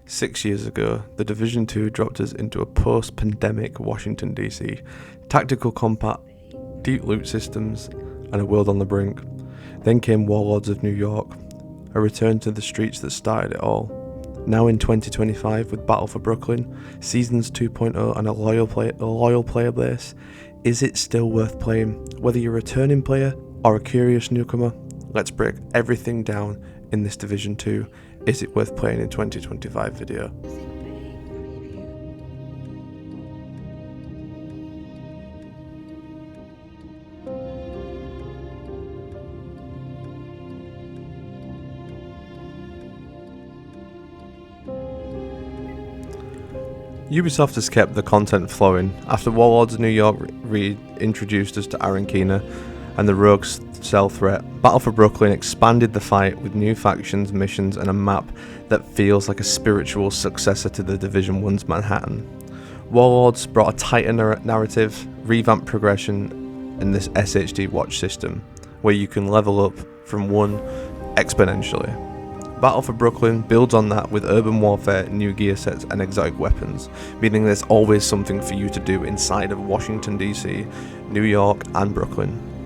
6 years ago, the Division 2 dropped us into a post-pandemic Washington DC, tactical combat, deep loot systems, and a world on the brink. Then came Warlords of New York, a return to the streets that started it all. Now in 2025 with Battle for Brooklyn, Seasons 2.0 and a loyal player base, is it still worth playing? Whether you're a returning player or a curious newcomer, let's break everything down in this Division 2. Is it worth playing in 2025 video? Is Ubisoft has kept the content flowing after Warlords of New York reintroduced us to Arankina and the Rogue's cell threat. Battle for Brooklyn expanded the fight with new factions, missions, and a map that feels like a spiritual successor to the Division 1's Manhattan. Warlords brought a tighter narrative, revamped progression, and this SHD watch system, where you can level up from 1 exponentially. Battle for Brooklyn builds on that with urban warfare, new gear sets, and exotic weapons, meaning there's always something for you to do inside of Washington DC, New York, and Brooklyn.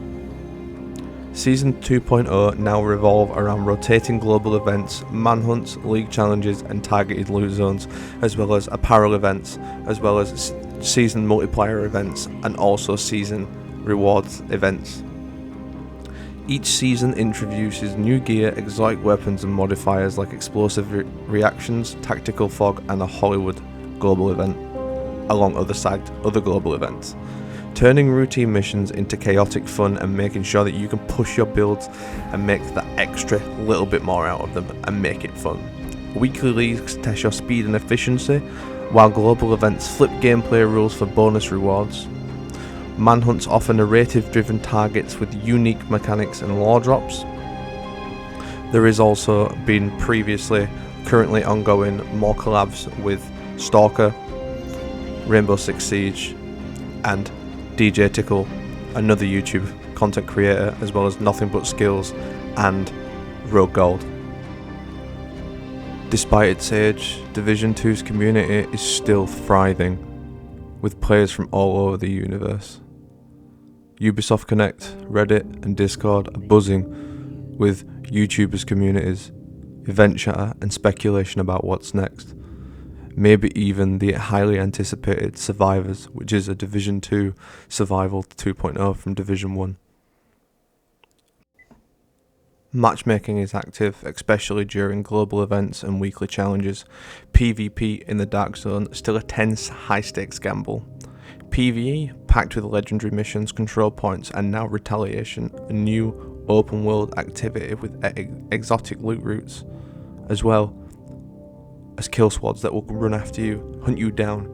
Season 2.0 now revolve around rotating global events, manhunts, league challenges, and targeted loot zones, as well as apparel events, as well as season multiplayer events, and also season rewards events. Each season introduces new gear, exotic weapons, and modifiers like explosive reactions, tactical fog, and a Hollywood global event, along other global events, turning routine missions into chaotic fun and making sure that you can push your builds and make that extra little bit more out of them and make it fun. Weekly leagues test your speed and efficiency, while global events flip gameplay rules for bonus rewards. Manhunts offer narrative-driven targets with unique mechanics and lore drops. There is also been currently ongoing more collabs with Stalker, Rainbow Six Siege, and DJ Tickle, another YouTube content creator, as well as Nothing But Skills and Rogue Gold. Despite its age, Division 2's community is still thriving, with players from all over the universe. Ubisoft Connect, Reddit, and Discord are buzzing with YouTubers' communities, event chatter, and speculation about what's next. Maybe even the highly anticipated Survivors, which is a Division 2 Survival 2.0 from Division 1. Matchmaking is active, especially during global events and weekly challenges. PvP in the Dark Zone is still a tense, high-stakes gamble. PvE, packed with legendary missions, control points, and now Retaliation, a new open-world activity with exotic loot routes, as well as kill squads that will run after you, hunt you down,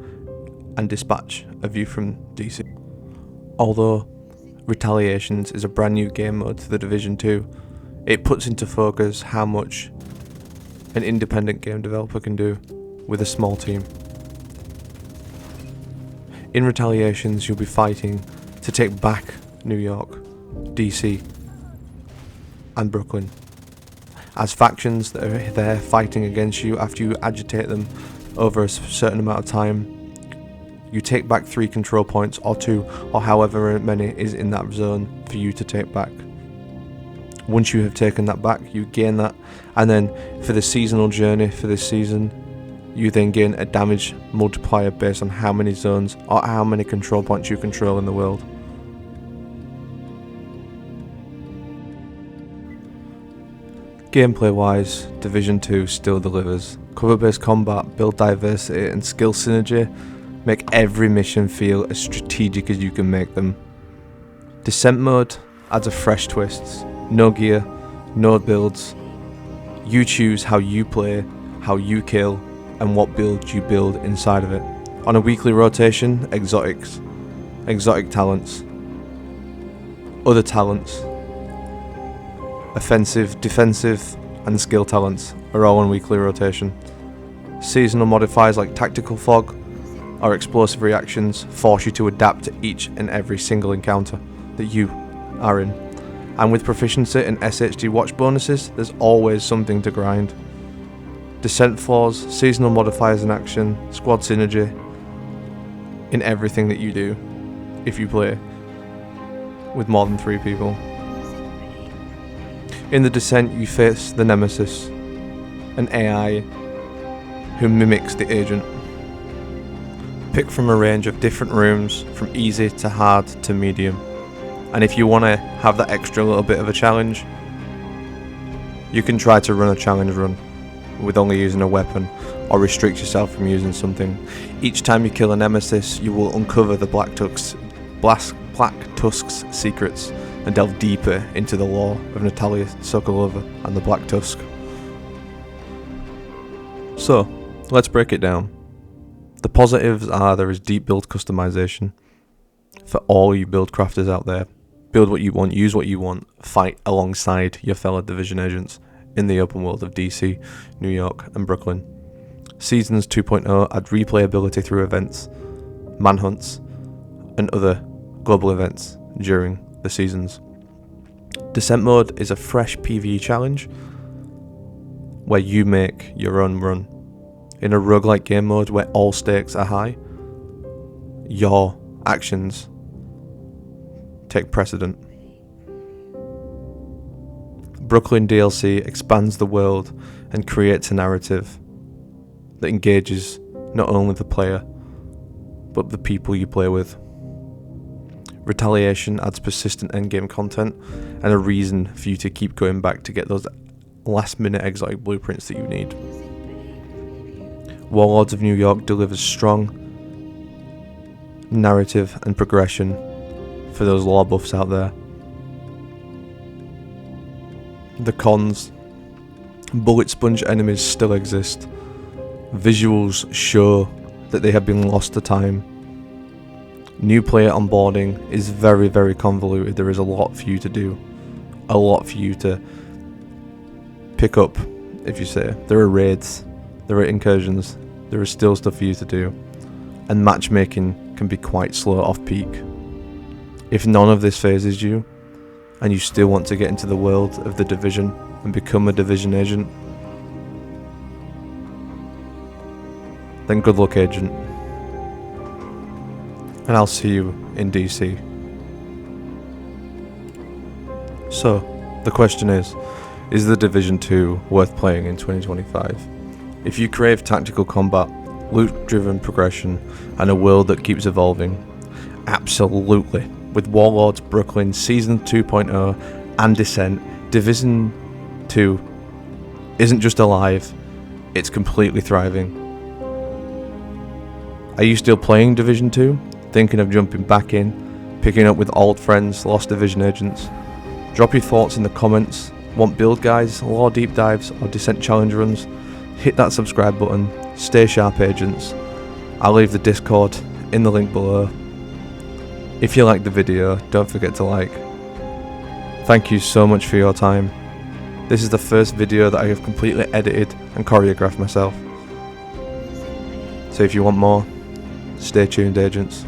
and dispatch a view from DC. Although Retaliations is a brand new game mode to the Division 2, it puts into focus how much an independent game developer can do with a small team. In Retaliations, you'll be fighting to take back New York, DC, and Brooklyn, as factions that are there fighting against you. After you agitate them over a certain amount of time, you take back 3 control points, or 2, or however many is in that zone for you to take back. Once you have taken that back, you gain that, and then for the seasonal journey for this season, you then gain a damage multiplier based on how many zones or how many control points you control in the world. Gameplay wise, Division 2 still delivers. Cover-based combat, build diversity, and skill synergy make every mission feel as strategic as you can make them. Descent mode adds a fresh twist. No gear, no builds. You choose how you play, how you kill, and what build you build inside of it. On a weekly rotation, exotic talents, other talents, offensive, defensive, and skill talents are all on weekly rotation. Seasonal modifiers like tactical fog or explosive reactions force you to adapt to each and every single encounter that you are in. And with proficiency and SHD watch bonuses, there's always something to grind. Descent flaws, seasonal modifiers in action, squad synergy in everything that you do if you play with more than 3 people. In the Descent you face the Nemesis, an AI who mimics the agent. Pick from a range of different rooms, from easy to hard to medium. And if you want to have that extra little bit of a challenge, you can try to run a challenge run with only using a weapon, or restrict yourself from using something. Each time you kill a Nemesis, you will uncover the Black Tusk's secrets and delve deeper into the lore of Natalia Sokolova and the Black Tusk. So, let's break it down. The positives are there is deep build customization for all you build crafters out there. Build what you want, use what you want, fight alongside your fellow Division agents in the open world of DC, New York and Brooklyn. Seasons 2.0 add replayability through events, manhunts and other global events during the seasons. Descent mode is a fresh PvE challenge where you make your own run. In a roguelike game mode where all stakes are high, your actions take precedent. Brooklyn DLC expands the world and creates a narrative that engages not only the player, but the people you play with. Retaliation adds persistent endgame content and a reason for you to keep going back to get those last minute exotic blueprints that you need. Warlords of New York delivers strong narrative and progression for those lore buffs out there. The cons: bullet sponge enemies still exist. Visuals show that they have been lost to time. New player onboarding is very, very convoluted. There is a lot for you to do. A lot for you to pick up, if you say. There are raids, there are incursions, there is still stuff for you to do. And matchmaking can be quite slow off peak. If none of this phases you, and you still want to get into the world of the Division and become a Division agent, then good luck, agent. And I'll see you in DC. So, the question is the Division 2 worth playing in 2025? If you crave tactical combat, loot-driven progression, and a world that keeps evolving, absolutely. With Warlords Brooklyn Season 2.0 and Descent, Division 2 isn't just alive, it's completely thriving. Are you still playing Division 2? Thinking of jumping back in, picking up with old friends, lost Division agents? Drop your thoughts in the comments. Want build guides, lore deep dives, or Descent challenge runs? Hit that subscribe button. Stay sharp, agents. I'll leave the Discord in the link below. If you liked the video, don't forget to like. Thank you so much for your time. This is the first video that I have completely edited and choreographed myself. So if you want more, stay tuned, agents.